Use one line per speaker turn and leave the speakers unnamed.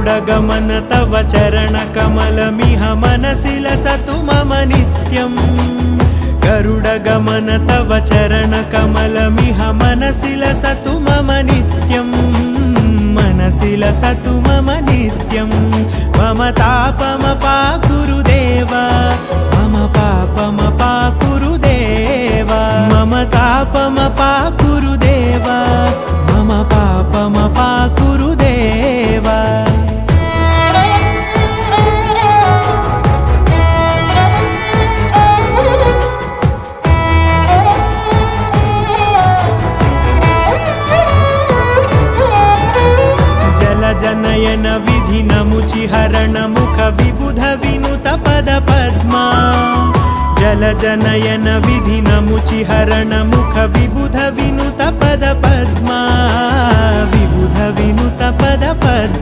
गरुडगमन तव चरणकमलमिह मनसि लसतु मम नित्यम् गरुडगमन तव चरणकमलमिह मनसि लसतु मम नित्यम् मनसि लसतु मम नित्यम् मम तापमपाकुरु देव मम पापमपाकुरु देव मम तापमपाकुरु देव मम पापमपाकुरु देव जनयन विधि नमुचि हरण मुख विबुध विनुत पद पद्मा जल जनयन विधि नमुचि हरण मुख विबुध विनुत पद पद्मा विबुध विनुत पद पद्मा।